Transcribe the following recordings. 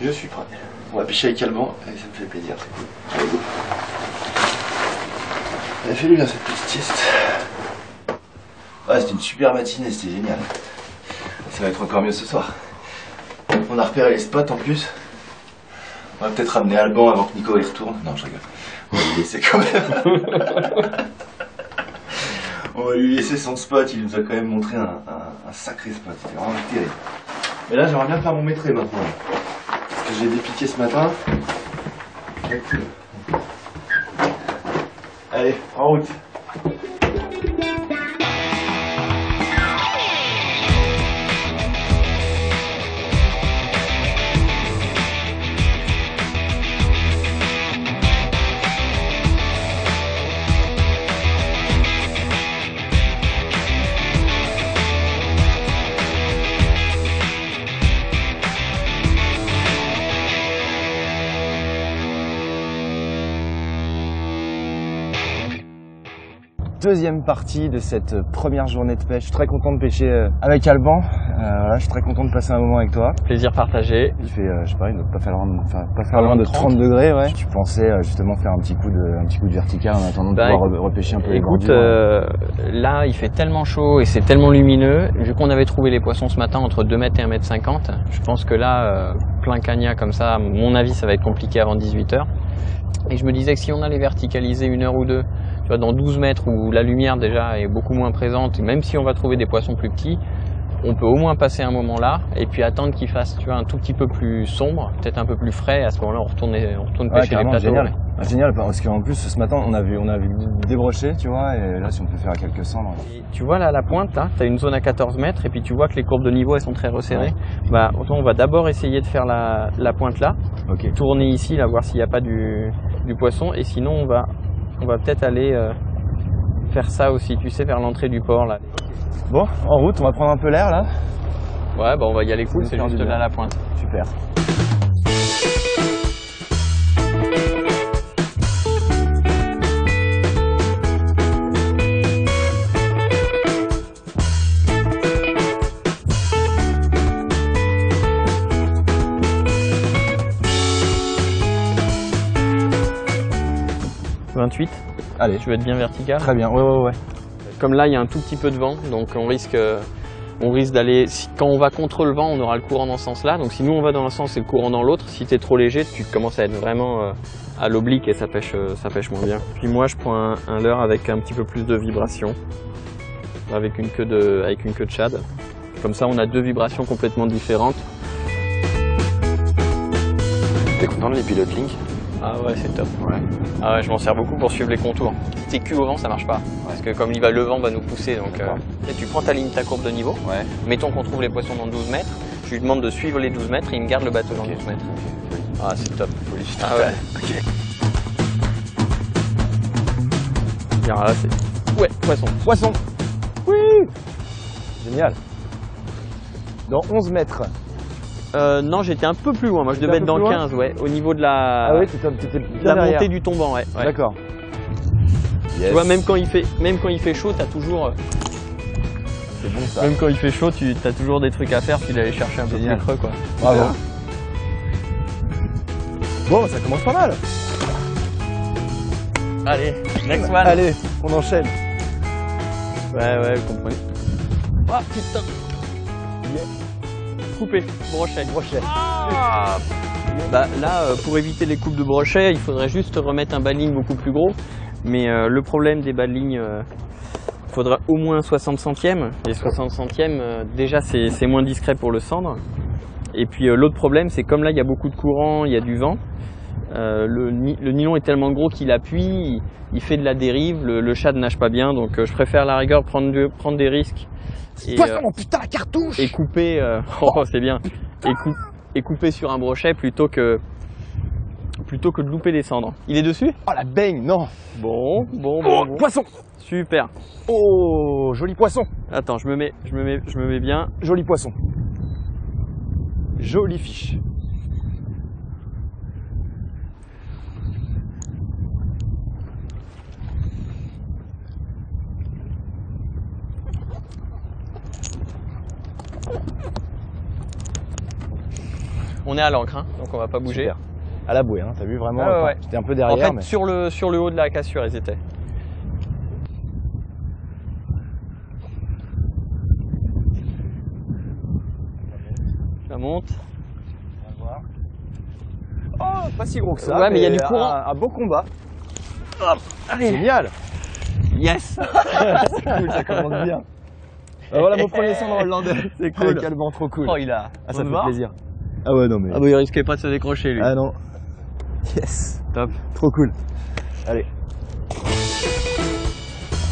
Je suis prêt. On va pêcher avec Alban et ça me fait plaisir, c'est cool. Allez, go. Elle a fait du bien cette petite sieste. Ah, c'était une super matinée, c'était génial. Ça va être encore mieux ce soir. On a repéré les spots en plus. On va peut-être ramener Alban avant que Nico y retourne. Non, je rigole. On va lui laisser quand même. On va lui laisser son spot. Il nous a quand même montré un sacré spot. C'était vraiment terrible. Mais là, j'aimerais bien faire mon maîtrise maintenant. Parce que j'ai dépiqué ce matin. Allez, en route. Deuxième partie de cette première journée de pêche. Je suis très content de pêcher avec Alban. Voilà, je suis très content de passer un moment avec toi. Plaisir partagé. Il fait, je sais pas, il ne doit pas faire loin de 30 degrés. Ouais. Tu pensais justement faire un petit coup de vertical en attendant de pouvoir repêcher un peu les bordures. Là, il fait tellement chaud et c'est tellement lumineux. Vu qu'on avait trouvé les poissons ce matin entre 2 mètres et 1 mètre 50, je pense que là, plein cagna comme ça, à mon avis, ça va être compliqué avant 18 h. Et je me disais que si on allait verticaliser 1 heure ou 2, tu vois, dans 12 mètres où la lumière déjà est beaucoup moins présente, même si on va trouver des poissons plus petits, on peut au moins passer un moment là et puis attendre qu'il fasse, tu vois, un tout petit peu plus sombre, peut-être un peu plus frais. À ce moment-là, on retourne pêcher les plateaux. Génial. Ah, génial, parce qu'en plus ce matin on a vu des brochets, tu vois, et là si on peut faire quelques cendres. Et tu vois là à la pointe, là, tu as une zone à 14 mètres et puis tu vois que les courbes de niveau elles sont très resserrées. Ouais. Bah, on va d'abord essayer de faire la pointe là, okay. Tourner ici, là, voir s'il n'y a pas du poisson, et sinon on va peut-être aller faire ça aussi, tu sais, vers l'entrée du port là. Bon, en route, on va prendre un peu l'air là. Ouais, bah on va y aller cool, c'est juste là à la pointe. Super. Allez, je veux être bien vertical. Très bien, ouais. Comme là, il y a un tout petit peu de vent, donc on risque d'aller. Quand on va contre le vent, on aura le courant dans ce sens-là. Donc si nous on va dans un sens et le courant dans l'autre, si tu es trop léger, tu commences à être vraiment à l'oblique et ça pêche moins bien. Puis moi, je prends un leurre avec un petit peu plus de vibration, avec une queue de shad. Comme ça, on a 2 vibrations complètement différentes. T'es content de les pilot link? Ah ouais, c'est top. Ouais. Ah ouais, je m'en sers beaucoup pour suivre les contours. Si t'es cul au vent, ça marche pas. Ouais. Parce que comme le vent va nous pousser, donc tu prends ta courbe de niveau. Ouais. Mettons qu'on trouve les poissons dans 12 mètres. Je lui demande de suivre les 12 mètres et il me garde le bateau dans 12 mètres. Okay. Ah, c'est top. Ah ouais. Okay. Bien, là, c'est. Ouais, poisson. Oui. Génial. Dans 11 mètres. Non, j'étais un peu plus loin. Moi, je devais être dans le 15, ouais, au niveau de la, la montée du tombant, ouais. D'accord. Yes. Tu vois, même quand il fait chaud, t'as toujours. C'est bon ça. Même quand il fait chaud, t'as toujours des trucs à faire, puis d'aller chercher un peu plus creux, quoi. Bravo. Bon, ça commence pas mal. Allez, next one. Allez, on enchaîne. Ouais, vous comprenez. Ah putain. Yeah. Coupé, brochet. Ah bah, là, pour éviter les coupes de brochet, il faudrait juste remettre un bas de ligne beaucoup plus gros. Mais le problème des bas de ligne, il faudra au moins 60 centièmes. Et 60 centièmes, déjà, c'est moins discret pour le cendre. Et puis l'autre problème, c'est comme là, il y a beaucoup de courant, il y a du vent. Le nylon est tellement gros qu'il appuie, il fait de la dérive, le shad nage pas bien. Donc je préfère à la rigueur prendre des risques. Poisson, putain, la cartouche! Et couper, c'est bien. Et couper sur un brochet plutôt que de louper les cendres. Il est dessus? Oh la baigne, non! Bon. Poisson! Super. Oh, joli poisson! Attends, je me mets bien. Joli poisson. Jolie fiche. On est à l'ancre, hein, donc on va pas bouger. Super. À la bouée, hein, t'as vu vraiment. Ah, ouais. J'étais un peu derrière. En fait, mais... sur le haut de la cassure, ils étaient. Ça monte. On va voir. Oh, pas si gros que ça. Ouais, mais il y a du courant. Un beau combat. Hop, allez. Génial. Yes. C'est cool, ça commence bien. Voilà mon premier son hollandais. C'est cool. Quel banc trop cool. Oh, il a. Ah, ça fait plaisir. Ah ouais, non mais. Ah bah il risquait pas de se décrocher lui. Ah non. Yes. Top. Trop cool. Allez.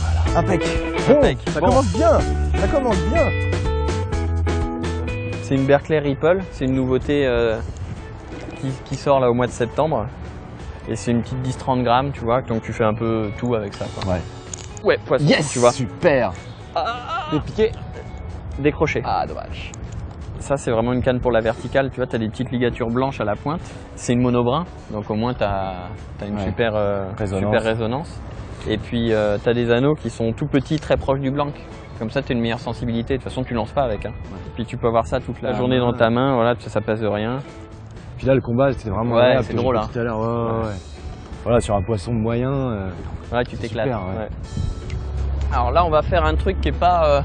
Voilà. Impec. Bon, Impec. ça Bon. commence bien. Ça commence bien. C'est une Berkeley Ripple, c'est une nouveauté qui sort là au mois de septembre. Et c'est une petite 10-30 grammes, tu vois, donc tu fais un peu tout avec ça. Quoi. Ouais. Ouais, poisson, Yes. tu vois. Super. T'es piqué. Décroché. Ah, dommage. Ça, c'est vraiment une canne pour la verticale, tu vois, tu as des petites ligatures blanches à la pointe. C'est une monobrin, donc au moins tu as une Ouais. super résonance. Et puis tu as des anneaux qui sont tout petits, très proches du blanc. Comme ça, tu as une meilleure sensibilité. De toute façon, tu lances pas avec. Hein. Ouais. Et puis tu peux avoir ça toute la journée dans ta main, voilà, ça pèse de rien. Puis là, le combat, c'était vraiment. Ouais, c'est drôle. Hein. Tout à l'heure, ouais. Voilà, sur un poisson moyen. Ouais, tu t'éclates. Super, ouais. Ouais. Alors là, on va faire un truc qui est pas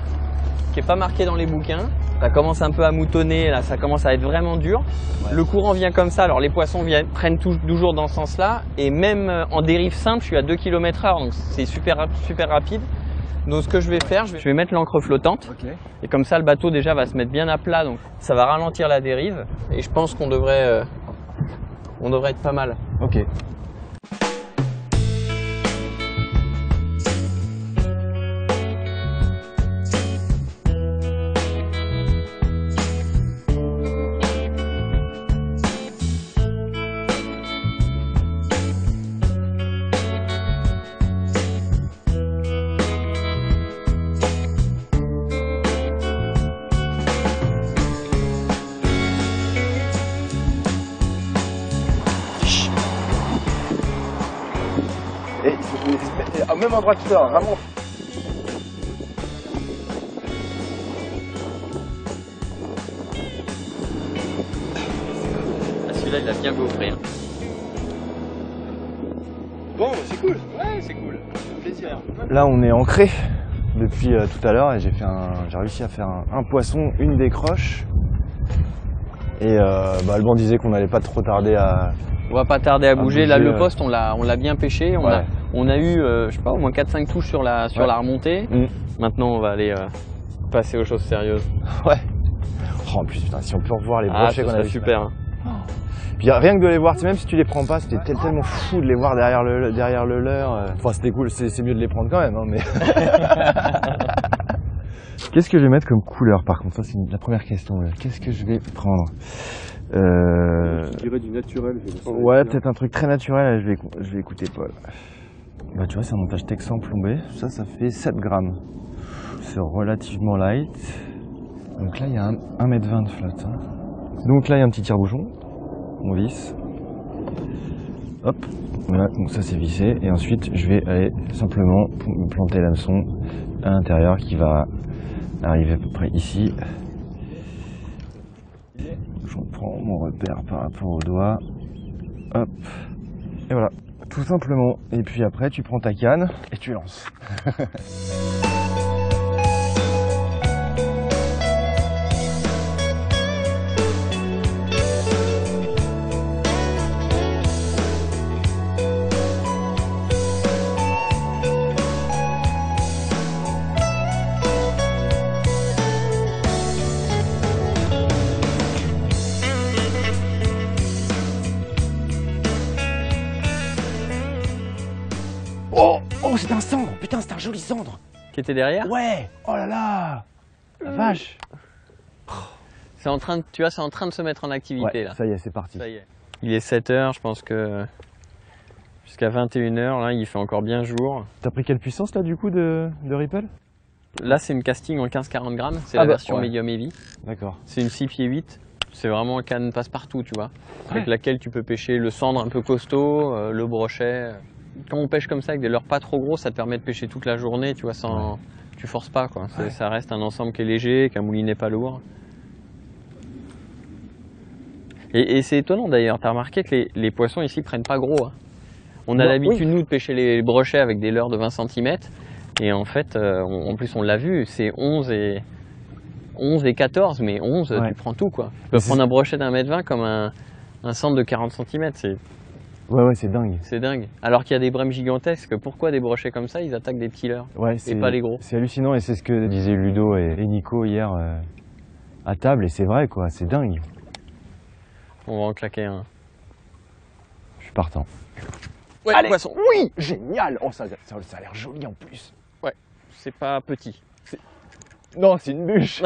marqué dans les bouquins. Ça commence un peu à moutonner, là, ça commence à être vraiment dur. Ouais. Le courant vient comme ça, alors les poissons prennent toujours dans ce sens-là. Et même en dérive simple, je suis à 2 km/h, donc c'est super rapide. Donc ce que je vais faire, je vais mettre l'ancre flottante. Okay. Et comme ça, le bateau déjà va se mettre bien à plat, donc ça va ralentir la dérive. Et je pense qu'on devrait être pas mal. Ok. Au même endroit que ça, vraiment. Celui-là, il a bien gaufré. Bon, c'est cool. Ouais, c'est cool. Plaisir. Là, on est ancré depuis tout à l'heure et j'ai réussi à faire un poisson, une décroche. Et le banc disait qu'on n'allait pas trop tarder à. On va pas tarder à bouger. Là, le poste, on l'a bien pêché. On a eu, je sais pas, au moins 4-5 touches sur la remontée. Maintenant, on va aller passer aux choses sérieuses. Ouais. Oh, en plus, putain, si on peut revoir les brochets qu'on a vu. Super. Hein. Puis rien que de les voir, même si tu les prends pas, c'était tellement fou de les voir derrière le leur. Enfin, c'était cool, c'est mieux de les prendre quand même, hein, mais. Qu'est-ce que je vais mettre comme couleur, par contre? Ça, c'est la première question. Qu'est-ce que je vais prendre? Je dirais du naturel. Ouais, peut-être un truc très naturel. Je vais écouter Paul. Bah, tu vois, c'est un montage texan plombé. Ça fait 7 grammes. C'est relativement light. Donc là, il y a 1,20 m de flotte. Hein. Donc là, il y a un petit tire-bouchon. On visse. Hop. Voilà, donc ça c'est vissé. Et ensuite, je vais aller simplement planter l'hameçon à l'intérieur qui va arriver à peu près ici. J'en prends mon repère par rapport au doigt. Hop. Et voilà. Tout simplement. Et puis après, tu prends ta canne et tu lances. Oh, c'est un cendre! Putain, c'est un joli cendre! Qui était derrière? Ouais! Oh là là! La vache! C'est en train de, tu vois, c'est en train de se mettre en activité, ouais, là. Ça y est, c'est parti. Ça y est. Il est 7 h, je pense que jusqu'à 21 h, là, il fait encore bien jour. T'as pris quelle puissance, là, du coup, de Ripple? Là, c'est une casting en 15-40 grammes. C'est la version medium heavy. D'accord. C'est une 6 pieds 8. C'est vraiment un canne passe-partout, tu vois. Avec laquelle tu peux pêcher le cendre un peu costaud, le brochet. Quand on pêche comme ça avec des leurres pas trop gros, ça te permet de pêcher toute la journée, tu vois, sans, tu forces pas, quoi. Ça reste un ensemble qui est léger, qu'un moulinet pas lourd. Et c'est étonnant d'ailleurs, t'as remarqué que les poissons ici prennent pas gros. Hein. On a l'habitude, nous, de pêcher les brochets avec des leurres de 20 cm. Et en fait, en plus, on l'a vu, c'est 11 et 14, mais 11, tu prends tout, quoi. Tu peux prendre un brochet d'1,20 m comme un centre de 40 cm. Ouais, c'est dingue. C'est dingue. Alors qu'il y a des brèmes gigantesques, pourquoi des brochets comme ça, ils attaquent des petits leurres et pas les gros? C'est hallucinant et c'est ce que disaient Ludo et Nico hier à table. Et c'est vrai, quoi, c'est dingue. On va en claquer un. Je suis partant. Ouais, allez, poisson. Oui, génial. Oh, ça a l'air joli en plus. Ouais, c'est pas petit. Non, c'est une bûche.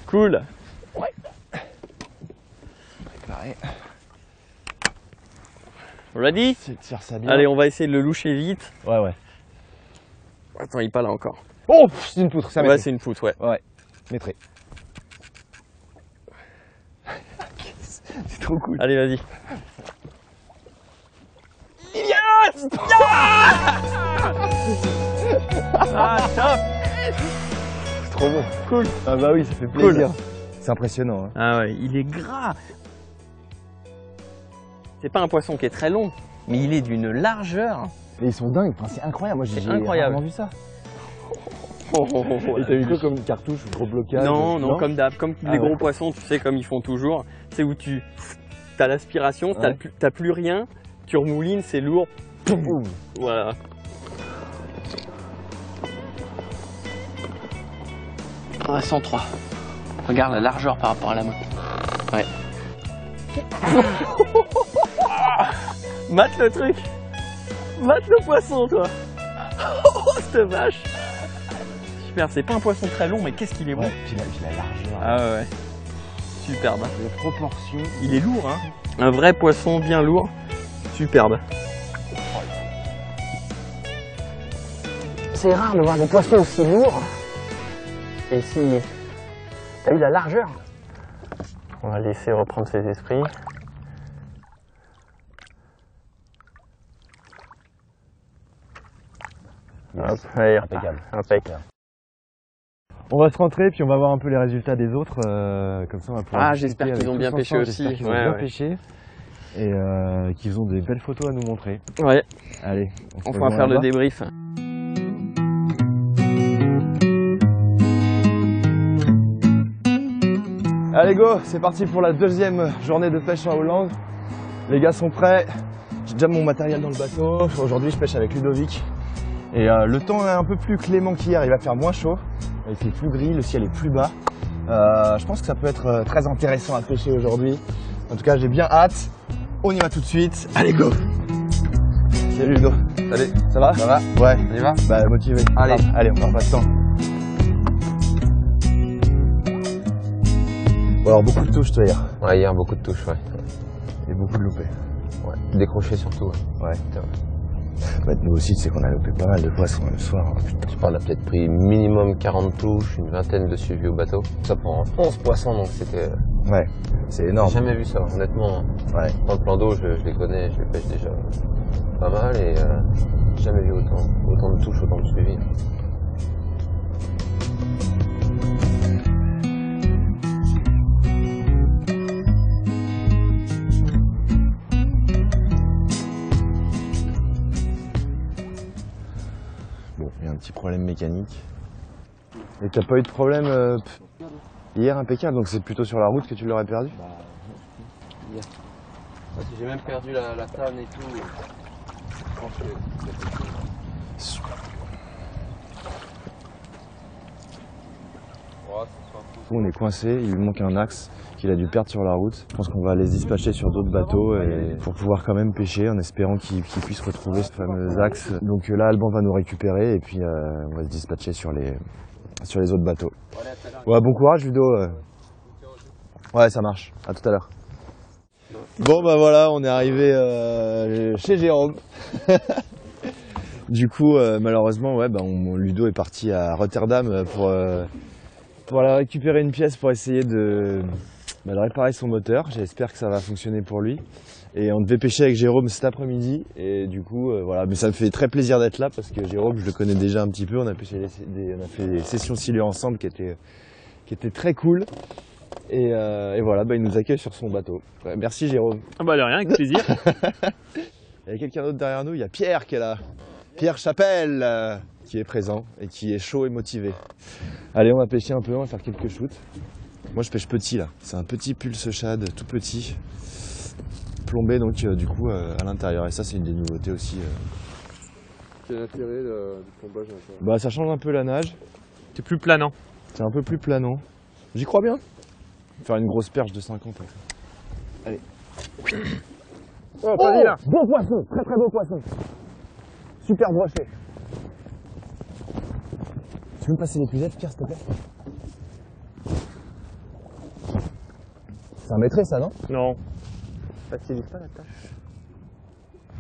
Cool. Ouais. Préparé. Ready? Tire ça bien. Allez, on va essayer de le loucher vite. Ouais. Attends, il est pas là encore. Oh, c'est une poutre, ça ouais, c'est une poutre, ouais. Ouais, mettrai. C'est trop cool. Allez, vas-y. Yes! Ah, top! C'est trop bon. Cool. Ah bah oui, ça fait plaisir. Cool. C'est impressionnant. Hein. Ah ouais, il est gras. C'est pas un poisson qui est très long, mais il est d'une largeur. Et ils sont dingues, enfin, c'est incroyable. Moi, j'ai rarement vu ça. Et t'as vu quoi comme cartouche, gros blocage? Non, comme d'hab, comme les gros poissons, tu sais, comme ils font toujours. C'est où tu as l'aspiration, t'as plus rien, tu remoulines, c'est lourd. Boum. Voilà. Ah, 103. Regarde la largeur par rapport à la main. Ouais. Mate le truc. Mate le poisson, toi. Oh, cette vache. Super, c'est pas un poisson très long, mais qu'est-ce qu'il est bon. Puis la largeur. Ah ouais. Superbe. La proportion. Il est lourd, hein. Un vrai poisson bien lourd. Superbe. C'est rare de voir des poissons aussi lourds. Et si... T'as eu la largeur? On va laisser reprendre ses esprits. Yes. Hop, allez, impeccable. Impeccable. On va se rentrer puis on va voir un peu les résultats des autres. Comme ça on va pouvoir. Ah, j'espère qu'ils ont bien pêché aussi. J'espère qu'ils ont bien pêché. Et qu'ils ont des belles photos à nous montrer. Ouais. Allez, on va faire le débrief. Allez go, c'est parti pour la deuxième journée de pêche en Hollande. Les gars sont prêts. J'ai déjà mon matériel dans le bateau. Aujourd'hui je pêche avec Ludovic. Et le temps est un peu plus clément qu'hier, il va faire moins chaud. Il fait plus gris, le ciel est plus bas. Je pense que ça peut être très intéressant à pêcher aujourd'hui. En tout cas j'ai bien hâte. On y va tout de suite. Allez go. Salut Ludo. Salut. Ça va? Ça va? Ouais. On y va? Bah motivé. Allez, on perd pas de temps. Bon, alors beaucoup de touches toi hier. Ouais, hier beaucoup de touches, ouais. Et beaucoup de loupés. Ouais. Décroché surtout. Ouais. Bah, nous aussi, c'est qu'on a loupé pas mal de poissons le soir. Hein, putain. Je parle, on a peut-être pris minimum 40 touches, une vingtaine de suivis au bateau. Ça prend 11 poissons, donc c'était... Ouais, c'est énorme. J'ai jamais vu ça, honnêtement. Ouais. Dans le plan d'eau, je les connais, je les pêche déjà pas mal et j'ai jamais vu autant de touches, autant de suivis. Bon, il y a un petit problème mécanique. Et t'as pas eu de problème hier impeccable, donc c'est plutôt sur la route que tu l'aurais perdu? Bah, hier. J'ai même perdu la canne et tout. Je pense que on est coincé, il lui manque un axe qu'il a dû perdre sur la route. Je pense qu'on va les dispatcher sur d'autres bateaux et pour pouvoir quand même pêcher en espérant qu'il puisse retrouver ce fameux axe. Donc là, Alban va nous récupérer et puis on va se dispatcher sur les autres bateaux. Ouais, bon courage Ludo. Ouais, ça marche. À tout à l'heure. Bon bah voilà, on est arrivé chez Jérôme. Du coup, malheureusement, ouais, bah, Ludo est parti à Rotterdam pour aller récupérer une pièce pour essayer de réparer son moteur. J'espère que ça va fonctionner pour lui. Et on devait pêcher avec Jérôme cet après-midi. Et du coup, voilà. Mais ça me fait très plaisir d'être là parce que Jérôme, je le connais déjà un petit peu. On a fait des sessions silures ensemble qui étaient très cool. Et voilà, bah, il nous accueille sur son bateau. Ouais, merci Jérôme. Ah bah de rien, avec plaisir. Il y a quelqu'un d'autre derrière nous, il y a Pierre qui est là. Pierre Chapelle qui est présent et qui est chaud et motivé. Allez, on va pêcher un peu, on va faire quelques shoots. Moi je pêche petit là, c'est un petit pulse shad tout petit, plombé donc du coup à l'intérieur. Et ça c'est une des nouveautés aussi. Quel est l'intérêt du plombage à l'intérieur? Bah ça change un peu la nage, C'est plus planant. c'est un peu plus planant. J'y crois bien. Faire une grosse perche de 50. Avec ça. Allez. Oh, pas dit là. Beau poisson, très très beau poisson. Super brochet. Tu veux me passer l'épuisette, Pierre, s'il te plaît? C'est un maîtrise, ça, non? Non. Facilite pas la tâche.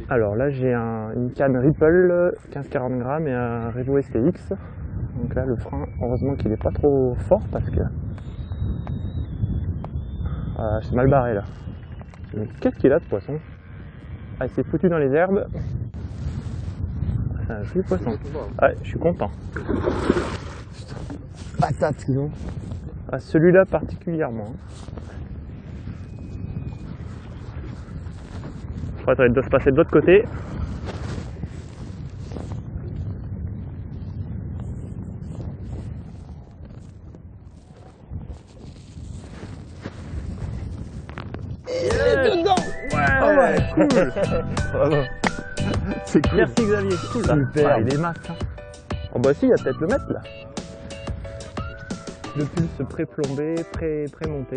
Alors là, j'ai une canne Ripple 15-40 grammes et un Revo STX. Donc là, le frein, heureusement qu'il est pas trop fort parce que c'est mal barré là. Mais qu'est-ce qu'il a ce poisson? Ah, il s'est foutu dans les herbes. C'est un joli poisson. Ouais, je suis content. Patate, sinon. Ah, celui-là particulièrement. Je crois que ça doit se passer de l'autre côté. Ouais, cool. Bravo. C'est cool. Merci Xavier, c'est cool là. Super. Ah, il est max. Hein. Oh bah si, il y a peut-être le mètre là. Le pulse pré-plombé, pré-monté.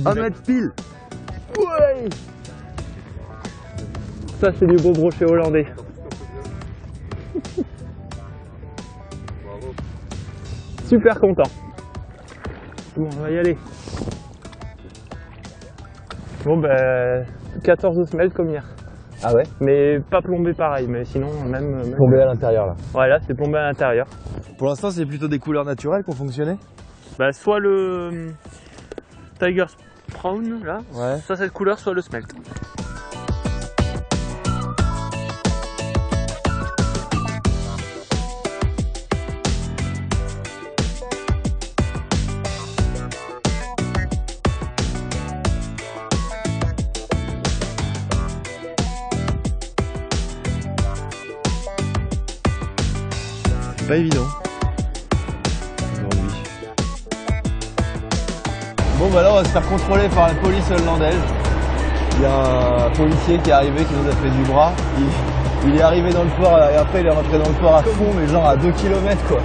Un mètre pile. Ouais. Ça c'est du beau brochet hollandais. Super content. Bon, on va y aller. Bon ben 14 semelles comme hier. Ah ouais? Mais pas plombé pareil, mais sinon même... Plombé à l'intérieur, là. Ouais, là c'est plombé à l'intérieur. Pour l'instant, c'est plutôt des couleurs naturelles qui ont fonctionné? Bah soit le Tiger Brown là, Ouais. soit cette couleur, soit le smelt. C'est pas évident aujourd'hui. Bon bah là on va se faire contrôler par la police hollandaise. Il y a un policier qui est arrivé qui nous a fait du bras. Il est arrivé dans le port et après il est rentré dans le port à fond mais genre à 2 km quoi.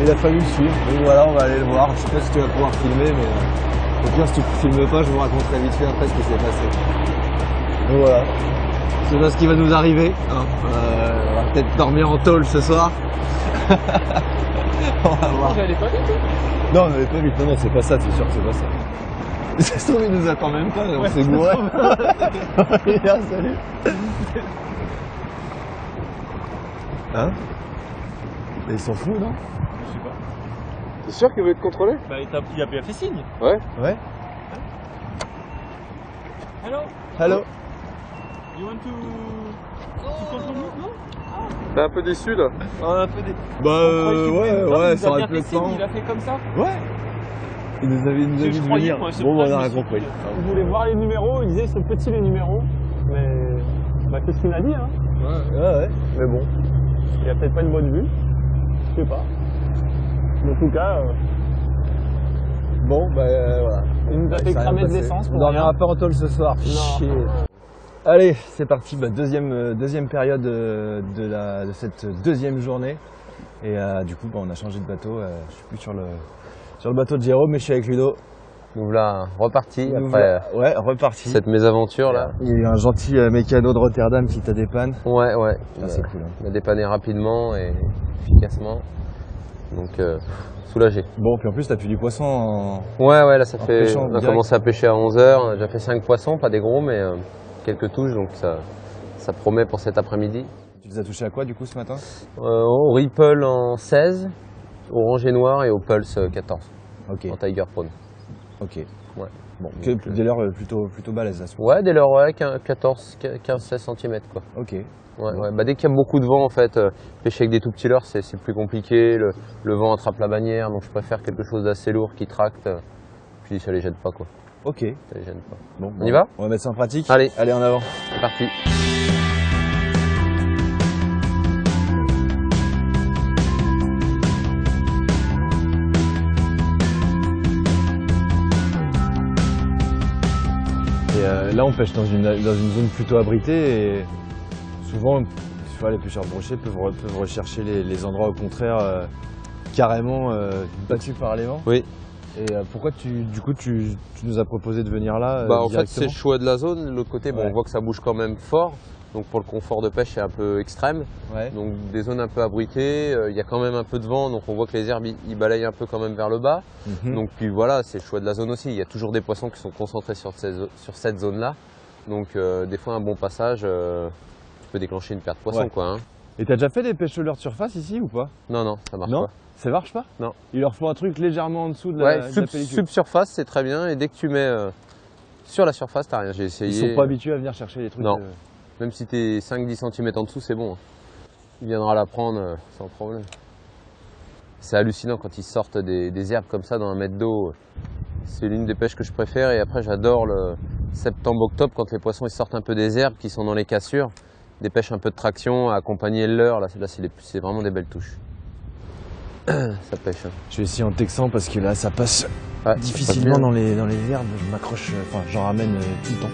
Il a fallu le suivre. Donc voilà, on va aller le voir. Je sais pas si tu vas pouvoir filmer mais au pire si tu filmes pas je vous raconterai vite fait après ce qui s'est passé. Donc voilà. C'est pas ce qui va nous arriver. Hein. On va peut-être dormir en tôle ce soir. On va voir. Vous allez pas vite? Non, on n'allait pas vite. Non, non, c'est pas ça, c'est sûr que c'est pas ça. Ça se trouve, il nous attend même pas, on s'est bourré. Bien, salut. Hein? Mais ils s'en foutent, non? Je sais pas. T'es sûr qu'il veut être contrôlé? Bah il a bien fait signe. Ouais. Ouais. Hello, Hello. you want to control me, no? T'es un peu déçu là? Ouais, ça aurait pu être Il a fait comme ça. Ouais. Il nous avait dit de venir. Bon, on a rien compris. Il voulait voir les numéros, il disait ce petit les numéros. Mais bah c'est ce qu'il m'a dit hein. Ouais. Mais bon, il a peut-être pas une bonne vue. Je sais pas. Mais en tout cas, Bon, bah voilà. il nous a fait cramer de l'essence On pour dormira rien. pas en tôle ce soir. Non. Chier. Allez, c'est parti, bah, deuxième période de cette deuxième journée. Et du coup, bah, on a changé de bateau. Je suis plus sur le bateau de Jérôme, mais je suis avec Ludo. Nous voilà repartis Nous après voilà- ouais, reparti. cette mésaventure là. Il y a eu un gentil mécano de Rotterdam qui t'a dépanne. Ouais. Ça, c'est cool. Hein. On a dépanné rapidement et efficacement. Donc soulagé. Bon, puis en plus, t'as pu du poisson en... Ouais, là ça En fait. pêchant On a direct. commencé à pêcher à 11h. On a déjà fait 5 poissons, pas des gros, mais quelques touches, donc ça promet pour cet après-midi. Tu les as touchés à quoi du coup ce matin? Au Ripple en 16, orange et noir et au Pulse 14, Ok, en Tiger Prawn. ok. Ouais. Bon, Donc, des leurres plutôt balèzes à ce moment. Ouais, dès lors, ouais, 15-16 cm quoi. Ok. Ouais, ouais. Bah, dès qu'il y a beaucoup de vent, en fait, pêcher avec des tout petits leurres, c'est plus compliqué. Le vent attrape la bannière, donc je préfère quelque chose d'assez lourd qui tracte. Puis ça les gêne pas, quoi. Ok. Ça les gêne pas. Bon, On y va? On va mettre ça en pratique. Allez. Allez, en avant. C'est parti. Et là, on pêche dans une zone plutôt abritée et souvent, les pêcheurs brochés peuvent rechercher les endroits au contraire carrément battus par les vents. Oui. Et pourquoi tu nous as proposé de venir là Bah, en fait, directement? c'est le choix de la zone. L'autre côté, bon, Ouais. on voit que ça bouge quand même fort. Donc pour le confort de pêche, c'est un peu extrême. Ouais. Donc des zones un peu abritées, il y a quand même un peu de vent, donc on voit que les herbes ils balayent un peu quand même vers le bas. Mhm. Donc puis voilà, c'est le choix de la zone aussi. Il y a toujours des poissons qui sont concentrés sur cette zone-là. Donc des fois un bon passage peut déclencher une perte de poisson, Ouais. quoi. Hein. Et t'as déjà fait des pêches au leurre de surface ici ou pas? Non, non, ça marche Non. pas. Ça marche pas? Non. Il leur faut un truc légèrement en dessous de Ouais, la pellicule. subsurface, c'est très bien. Et dès que tu mets sur la surface, t'as rien. J'ai Ils essayé. sont pas habitués à venir chercher les trucs. Non. Même si t'es 5-10 cm en dessous, c'est bon. Il viendra la prendre sans problème. C'est hallucinant quand ils sortent des herbes comme ça dans 1 mètre d'eau. C'est l'une des pêches que je préfère. Et après, j'adore le septembre-octobre quand les poissons ils sortent un peu des herbes qui sont dans les cassures. Des pêches un peu de traction à accompagner le leurre. Là, c'est vraiment des belles touches. Ça pêche. Hein. Je vais essayer en texan parce que là ça passe Ouais, difficilement ça passe dans les herbes. Je m'accroche, enfin j'en ramène tout le temps.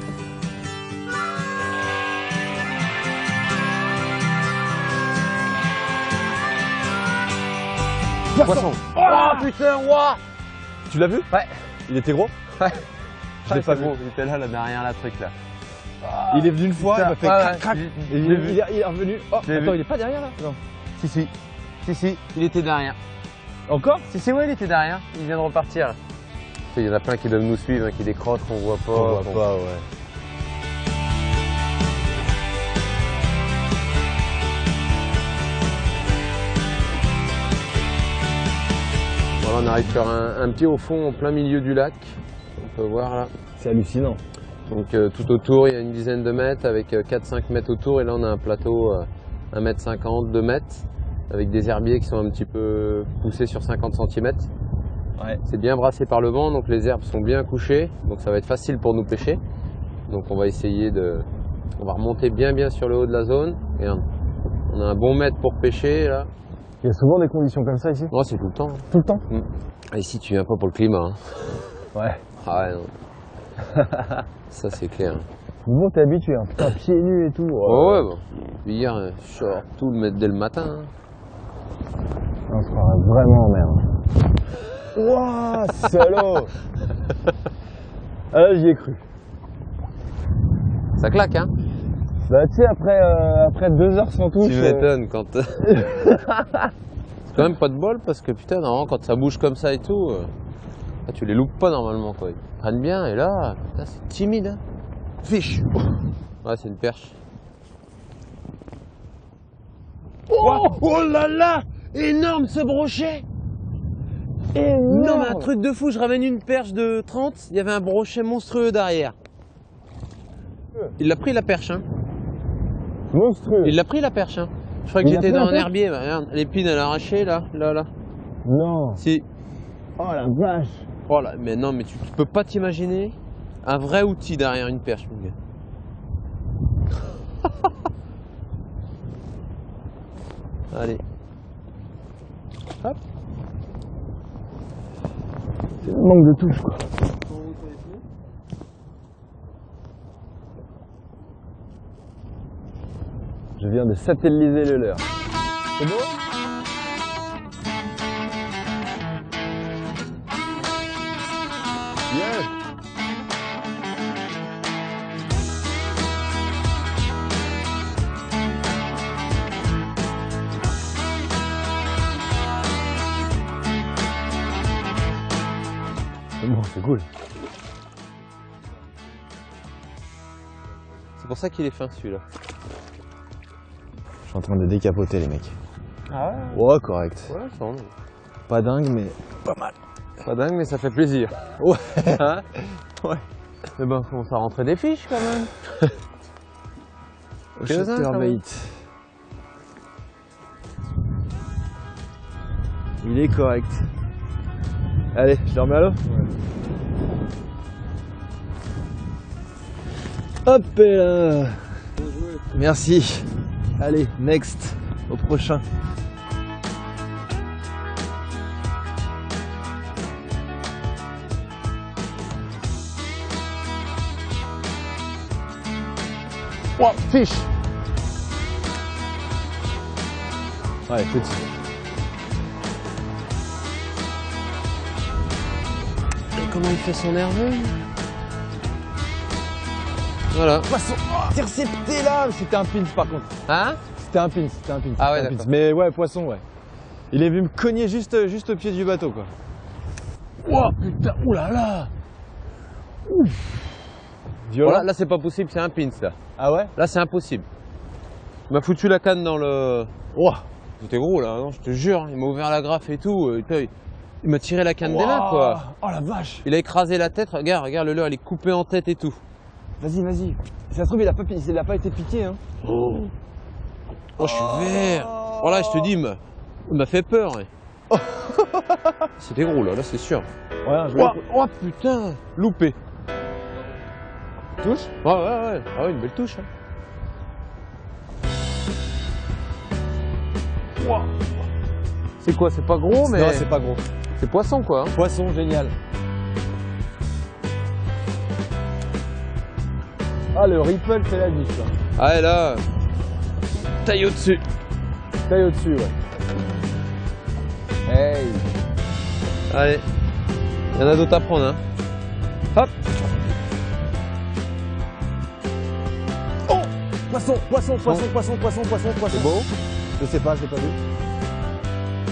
bien. Poisson. Oh putain, ouah. Tu l'as vu? Ouais. Il était gros? Ouais. Je l'ai pas vu. Il était là derrière la truc là. Il est venu une fois, il m'a fait Ouais, crac ouais. crac. Je Et l'ai vu. il est revenu. Oh, Je l'ai attends, vu. il est pas derrière là? Non. Si, il était derrière. Encore? Si, ouais, il était derrière. Il vient de repartir. Là. Il y en a plein qui doivent nous suivre, hein, qui décrochent, qu'on voit pas. On voit qu'on- pas, ouais. Voilà, on arrive sur un pied au fond, en plein milieu du lac. On peut voir là. C'est hallucinant. Donc tout autour, il y a une dizaine de mètres avec 4-5 mètres autour. Et là, on a un plateau 1,50 m, 2 mètres, avec des herbiers qui sont un petit peu poussés sur 50 cm. Ouais. C'est bien brassé par le vent, donc les herbes sont bien couchées. Donc ça va être facile pour nous pêcher. Donc on va essayer de... On va remonter bien sur le haut de la zone. Et on a un bon mètre pour pêcher là. Il y a souvent des conditions comme ça ici? Oh, c'est tout le temps. Hein. Tout le temps? Ah, ici, tu viens pas pour le climat. Hein. Ouais. Ah ouais, non. Ça, c'est clair. Bon, t'es habitué, hein. Putain, pieds nus et tout. Oh, ouais, bon. Hier, short, tout dès le matin. Hein. On se croirait vraiment en merde. Wouah, salaud. Ah là, j'y ai cru. Ça claque, hein? Bah, tu sais, après 2 heures sans touche. Tu m'étonnes quand. C'est quand même pas de bol parce que putain, normalement, quand ça bouge comme ça et tout, tu les loupes pas normalement, quoi. Ils prennent bien et là, putain, c'est timide, hein? Fiche! Ouais, c'est une perche. Oh là là! Énorme ce brochet! Énorme. Non, mais un truc de fou, je ramène une perche de 30, il y avait un brochet monstrueux derrière. Il l'a pris la perche, hein. Monstrueux. Il l'a pris la perche, hein. Je crois que Il a j'étais pris dans la un perche herbier, bah, regarde, l'épine elle a arraché là. Non. Si. Oh la vache. Oh là, mais non, mais tu peux pas t'imaginer un vrai outil derrière une perche, mon gars. Allez. Hop. C'est le manque de touche, quoi. Je viens de satelliser le leurre. C'est beau? Bien. Bon, c'est cool. C'est pour ça qu'il est fin celui-là. Je suis en train de décapoter les mecs. Ah Ouais, correct. ouais? Ouais, ça en est. Pas dingue, mais pas mal. Pas dingue, mais ça fait plaisir. Ouais. Hein? Ouais. Mais ben, on commence à rentrer des fiches quand même. Au Quelques-uns, quand chatterbait. Il est correct. Allez, je le remets à l'eau. Hop et là. Merci. Allez, next. Au prochain. Oh, fiche. Ouais, petit. Et comment il fait son nerveux? Voilà. Poisson. Oh, intercepté là. C'était un pins par contre. Hein? C'était un pins. C'était un pins. Ah ouais, c'était un d'accord. pins. Mais ouais, poisson, ouais. Il est venu me cogner juste au pied du bateau, quoi. Oh putain. Ouh là là. Ouf. Violent. Voilà, là c'est pas possible, c'est un pins là. Ah ouais? Là c'est impossible. Il m'a foutu la canne dans le... Ouah. C'était gros là, non, je te jure, il m'a ouvert la graffe et tout. Il m'a tiré la canne des là quoi. Oh la vache. Il a écrasé la tête, regarde, le leurre, il est coupé en tête et tout. Vas-y, vas-y. Si ça se trouve, il a pas été piqué, hein. Oh, je suis vert. Voilà, je te dis, il m'a fait peur. Ouais. C'était gros là c'est sûr. Ouais, je Oh putain, loupé. touche. Ouais. Ah ouais, une belle touche. Hein. C'est quoi? C'est pas gros, mais Non, c'est pas gros. c'est poisson quoi. Hein. Poisson, génial. Ah, le ripple fait la diff, là. Ah et là, taille au-dessus. Taille au-dessus, ouais. Hey. Allez, il y en a d'autres à prendre. Hein. Hop. Oh, poisson. C'est beau. Je sais pas, je l'ai pas vu.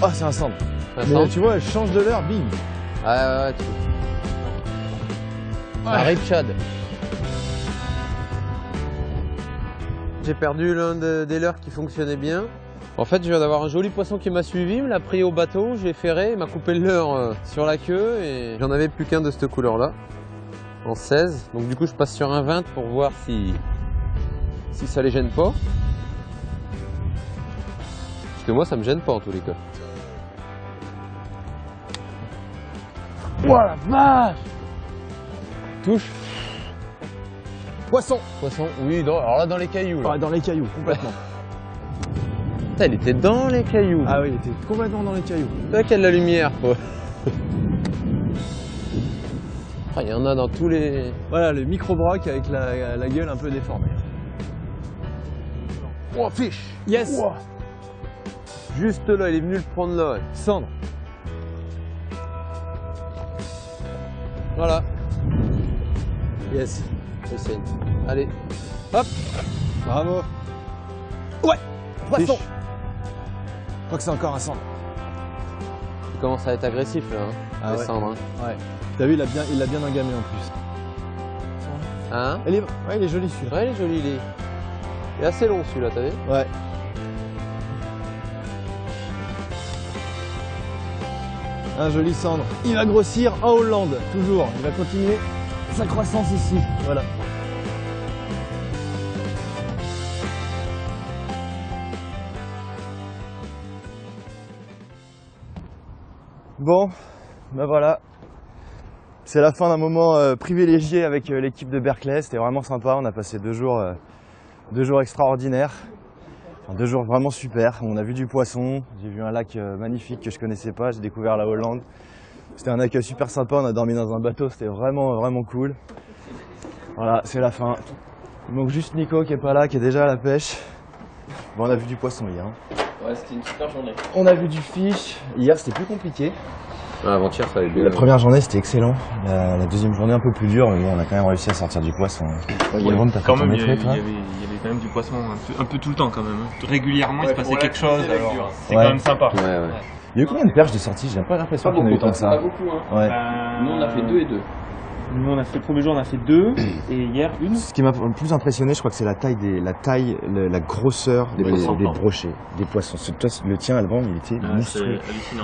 Oh, c'est un centre. Un Mais centre. tu vois, elle change de l'heure, bing. Ouais. Un rip shad. J'ai perdu l'un des leurres qui fonctionnait bien. En fait, je viens d'avoir un joli poisson qui m'a suivi, il me l'a pris au bateau, j'ai ferré, il m'a coupé le leurre sur la queue et j'en avais plus qu'un de cette couleur-là, en 16. Donc du coup, je passe sur un 20 pour voir si ça les gêne pas. Parce que moi, ça me gêne pas en tous les cas. Oh la vache. Touche. Poisson. Poisson, oui, alors là dans les cailloux. Là. Ouais, dans les cailloux, complètement. Putain, il était dans les cailloux. Ah oui, il était complètement dans les cailloux. Là qu'il y a de la lumière, quoi. Il y en a dans tous les... Voilà, le micro-broc avec la gueule un peu déformée. Oh, fiche. Yes. Wow. Juste là, il est venu le prendre là. Ouais. Cendre. Voilà. Yes. J'essaye. Allez. Hop. Bravo. Ouais. Poisson. Fiche. Je crois que c'est encore un cendre. Il commence à être agressif là. Hein, Ah les ouais. cendres, hein. Ouais. T'as vu, il l'a bien engamé en plus. Hein? Ouais, il est joli celui-là. Ouais, il est joli, il est assez long celui-là, t'as vu? Ouais. Un joli cendre. Il va grossir en Hollande, toujours. Il va continuer sa croissance ici. Voilà. Bon, ben voilà. C'est la fin d'un moment privilégié avec l'équipe de Berkeley. C'était vraiment sympa. On a passé 2 jours extraordinaires. Enfin, 2 jours vraiment super. On a vu du poisson. J'ai vu un lac magnifique que je connaissais pas. J'ai découvert la Hollande. C'était un accueil super sympa. On a dormi dans un bateau. C'était vraiment cool. Voilà, c'est la fin. Il manque juste Nico qui est pas là, qui est déjà à la pêche. Bon, on a vu du poisson hier. Hein. Ouais, c'était une super journée. On a vu du fish. Hier, c'était plus compliqué. Avant-hier, ça avait bien. La première journée, c'était excellent. La deuxième journée, un peu plus dure, mais bon, on a quand même réussi à sortir du poisson. Jérôme, t'as fait Quand ton même, il y métro, toi avait quand même du poisson un peu tout le temps quand même. Hein. Régulièrement, il se passait quelque chose, alors c'est Ouais. quand même sympa. Ouais. Il y a eu combien de perches de sortie? J'ai pas l'impression qu'on a eu tant que ça. Pas beaucoup, hein. Ouais. Nous, on a fait 2 et 2. Nous, on a fait le premier jour, on a fait 2 et hier 1. Ce qui m'a le plus impressionné, je crois que c'est la la grosseur des brochets, des poissons. Le tien, Alban, il était monstrueux.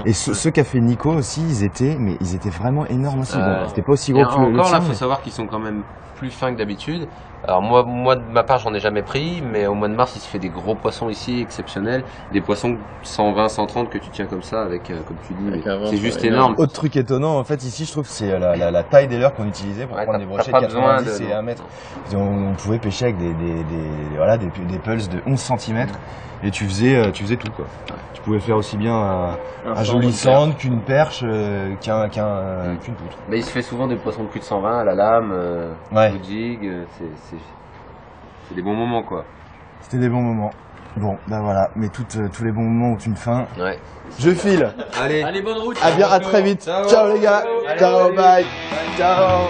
Et ceux qu'a fait Nico aussi, ils étaient vraiment énormes aussi. Bon, c'était pas aussi gros que le encore tien. là, faut savoir qu'ils sont quand même plus fins que d'habitude. Alors moi de ma part, j'en ai jamais pris, mais au mois de mars, il se fait des gros poissons ici, exceptionnels. Des poissons 120, 130 que tu tiens comme ça, avec, comme tu dis, c'est juste énorme. Autre truc étonnant, en fait, ici, je trouve que c'est la taille des leurres qu'on utilisait pour prendre des brochets de 90 et 1 mètre. On pouvait pêcher avec des pulses de 11 cm et tu faisais tout, quoi. Tu pouvais faire aussi bien un joli sand qu'une perche, qu'une poutre. Mais il se fait souvent des poissons de plus de 120 à la lame, au jig, c'est des bons moments, quoi. C'était des bons moments. Bon, ben voilà, mais tous les bons moments ont une fin. Ouais. Je file. Allez, Allez, bonne route. À très vite. Ciao les gars. Ciao, bye. Ciao.